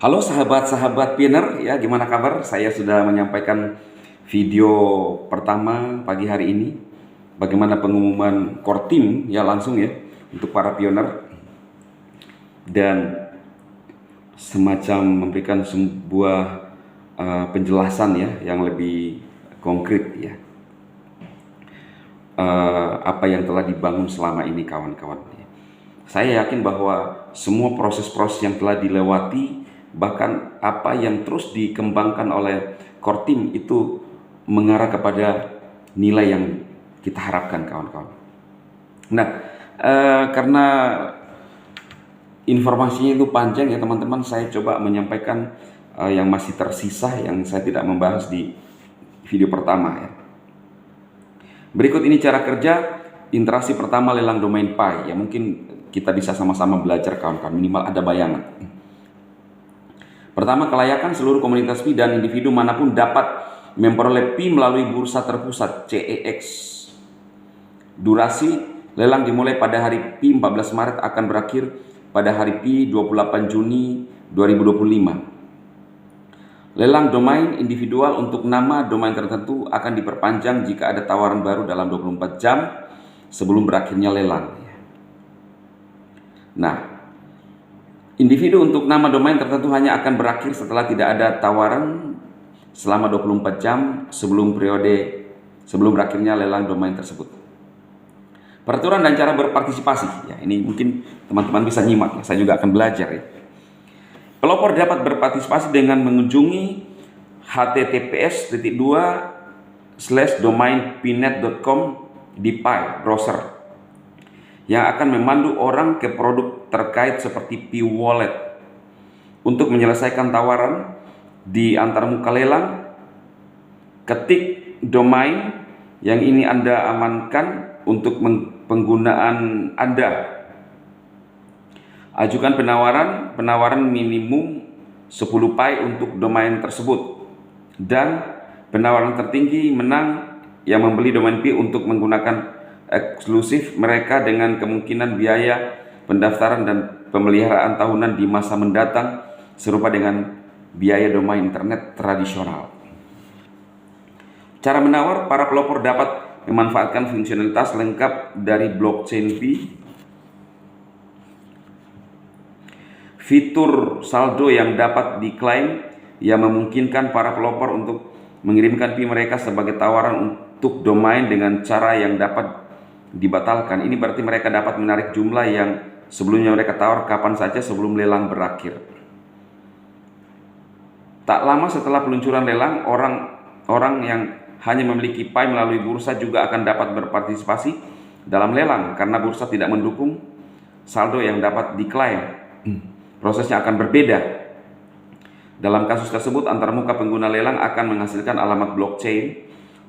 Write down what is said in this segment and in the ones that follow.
Halo sahabat-sahabat Pioneer, ya gimana kabar? Saya sudah menyampaikan video pertama pagi hari ini. Bagaimana pengumuman core team ya langsung ya untuk para pioneer dan semacam memberikan sebuah penjelasan ya yang lebih konkret ya apa yang telah dibangun selama ini kawan-kawan. Saya yakin bahwa semua proses-proses yang telah dilewati, bahkan apa yang terus dikembangkan oleh core team itu mengarah kepada nilai yang kita harapkan kawan-kawan. Nah, karena informasinya itu panjang ya teman-teman, saya coba menyampaikan yang masih tersisa yang saya tidak membahas di video pertama ya. Berikut ini cara kerja interaksi pertama lelang domain Pi ya, mungkin kita bisa sama-sama belajar kawan-kawan, minimal ada bayangan. Pertama, kelayakan seluruh komunitas Pi dan individu manapun dapat memperoleh Pi melalui bursa terpusat CEX. Durasi lelang dimulai pada hari Pi 14 Maret akan berakhir pada hari Pi 28 Juni 2025. Lelang domain individual untuk nama domain tertentu akan diperpanjang jika ada tawaran baru dalam 24 jam sebelum berakhirnya lelang. Nah, individu untuk nama domain tertentu hanya akan berakhir setelah tidak ada tawaran selama 24 jam sebelum berakhirnya lelang domain tersebut. Peraturan dan cara berpartisipasi ya, ini mungkin teman-teman bisa nyimak ya, saya juga akan belajar ya. Pelopor dapat berpartisipasi dengan mengunjungi https://domain.pinet.com di Pi browser yang akan memandu orang ke produk terkait seperti Pi Wallet. Untuk menyelesaikan tawaran di antarmuka lelang, ketik domain yang ini Anda amankan untuk penggunaan Anda. Ajukan penawaran minimum 10 Pi untuk domain tersebut, dan penawaran tertinggi menang yang membeli domain Pi untuk menggunakan eksklusif mereka dengan kemungkinan biaya pendaftaran dan pemeliharaan tahunan di masa mendatang serupa dengan biaya domain internet tradisional. Cara menawar, para pelopor dapat memanfaatkan fungsionalitas lengkap dari blockchain Pi. Fitur saldo yang dapat diklaim yang memungkinkan para pelopor untuk mengirimkan Pi mereka sebagai tawaran untuk domain dengan cara yang dapat dibatalkan. Ini berarti mereka dapat menarik jumlah yang sebelumnya mereka tawar kapan saja sebelum lelang berakhir. Tak lama setelah peluncuran lelang, orang yang hanya memiliki Pi melalui bursa juga akan dapat berpartisipasi dalam lelang karena bursa tidak mendukung saldo yang dapat diklaim. Prosesnya akan berbeda. Dalam kasus tersebut, antarmuka pengguna lelang akan menghasilkan alamat blockchain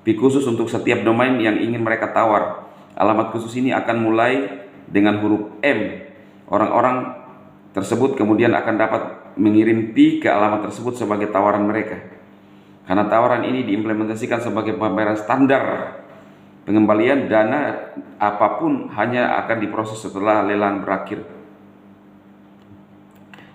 Pi khusus untuk setiap domain yang ingin mereka tawar. Alamat khusus ini akan mulai dengan huruf M. Orang-orang tersebut kemudian akan dapat mengirim Pi ke alamat tersebut sebagai tawaran mereka. Karena tawaran ini diimplementasikan sebagai pembayaran standar, pengembalian dana apapun hanya akan diproses setelah lelang berakhir.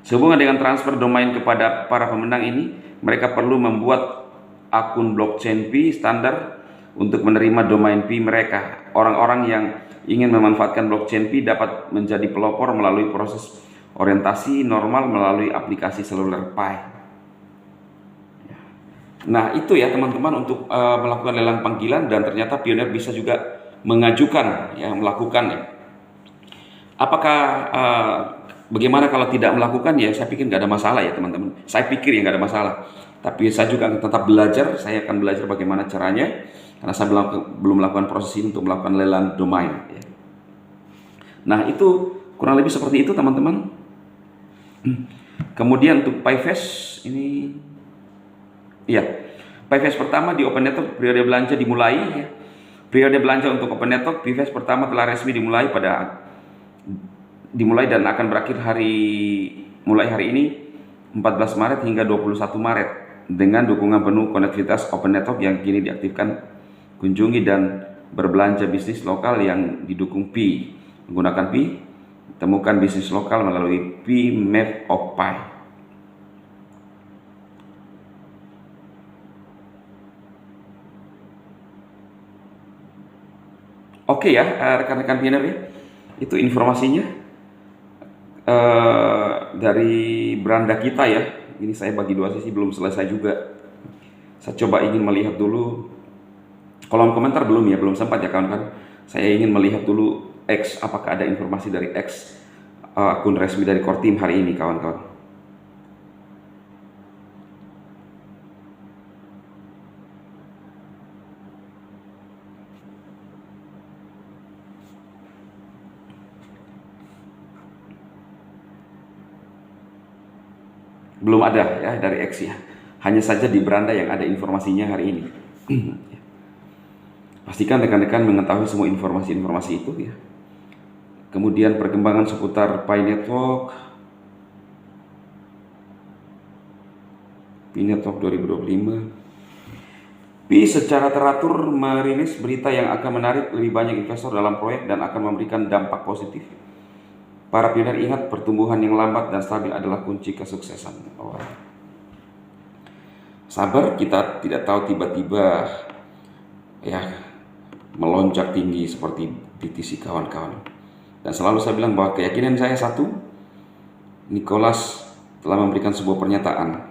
Sehubungan dengan transfer domain kepada para pemenang ini, mereka perlu membuat akun blockchain Pi standar untuk menerima domain Pi mereka. Orang-orang yang ingin memanfaatkan blockchain Pi dapat menjadi pelopor melalui proses orientasi normal melalui aplikasi seluler Pi. Nah, itu ya teman-teman untuk melakukan lelang panggilan, dan ternyata Pioneer bisa juga mengajukan ya, melakukan ya. Apakah bagaimana kalau tidak melakukan? Ya saya pikir nggak ada masalah ya teman-teman. Saya pikir ya nggak ada masalah. Tapi saya juga akan tetap belajar. Saya akan belajar bagaimana caranya, karena saya belum melakukan proses ini untuk melakukan lelang domain ya. Nah, itu kurang lebih seperti itu teman-teman. Kemudian untuk PiFest ini, ya PiFest pertama di Open Network periode belanja dimulai ya. Periode belanja untuk Open Network PiFest pertama telah resmi dimulai dan akan berakhir mulai hari ini 14 Maret hingga 21 Maret dengan dukungan penuh konektivitas Open Network yang kini diaktifkan. Kunjungi dan berbelanja bisnis lokal yang didukung Pi. Menggunakan Pi, temukan bisnis lokal melalui Pi Map of Pi. Oke ya, rekan-rekan pioner ya, itu informasinya dari beranda kita ya. Ini saya bagi dua sesi, belum selesai juga. Saya coba ingin melihat dulu kolom komentar, belum ya, belum sempat ya kawan-kawan. Saya ingin melihat dulu X, apakah ada informasi dari X, akun resmi dari Kortim hari ini kawan-kawan. Belum ada ya dari X ya. Hanya saja di beranda yang ada informasinya hari ini. Pastikan rekan-rekan mengetahui semua informasi-informasi itu ya. Kemudian perkembangan seputar Pi Network 2025. Pi secara teratur merilis berita yang akan menarik lebih banyak investor dalam proyek dan akan memberikan dampak positif. Para pioner ingat, pertumbuhan yang lambat dan stabil adalah kunci kesuksesan. Sabar, kita tidak tahu tiba-tiba ya melonjak tinggi seperti BTC kawan-kawan. Dan selalu saya bilang bahwa keyakinan saya satu, Nicholas telah memberikan sebuah pernyataan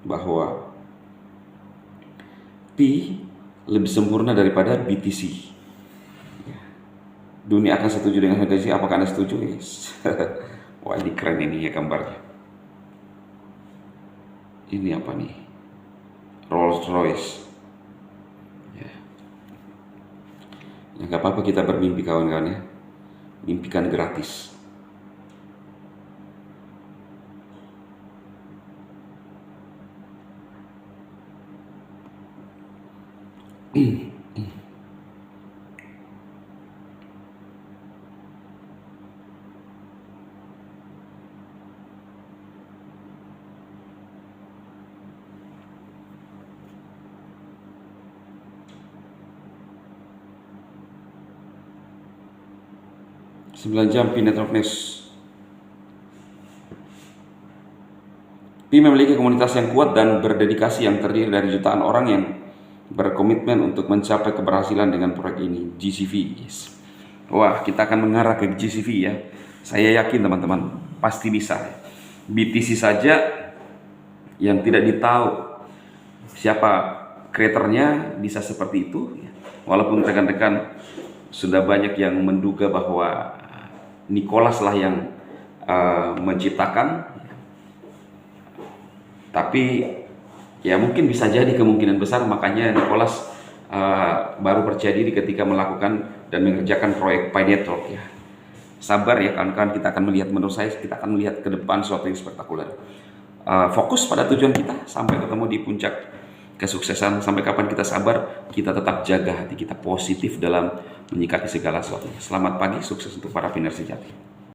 bahwa Pi lebih sempurna daripada BTC. Dunia akan setuju dengan harga ini. Apakah Anda setuju? Yes. Wah, ini keren ini ya gambarnya. Ini apa nih? Rolls Royce. Ya, ya nggak apa-apa kita bermimpi kawan-kawan ya. Mimpikan gratis. Sembilan jam Pi Network News. Pi memiliki komunitas yang kuat dan berdedikasi yang terdiri dari jutaan orang yang berkomitmen untuk mencapai keberhasilan dengan proyek ini, GCV. Yes. Wah, kita akan mengarah ke GCV ya. Saya yakin teman-teman pasti bisa. BTC saja yang tidak ditahu siapa kreatornya bisa seperti itu. Walaupun rekan-rekan sudah banyak yang menduga bahwa Nicholas lah yang menciptakan, tapi ya mungkin bisa jadi kemungkinan besar makanya Nicholas baru percaya diri ketika melakukan dan mengerjakan proyek Pi Network ya. Sabar ya kawan-kawan, kita akan melihat, menurut saya kita akan melihat ke depan sesuatu yang spektakuler. Fokus pada tujuan kita sampai ketemu di puncak kesuksesan. Sampai kapan kita sabar, kita tetap jaga hati kita positif dalam menyikapi segala sesuatu. Selamat pagi, sukses untuk para pioner sejati.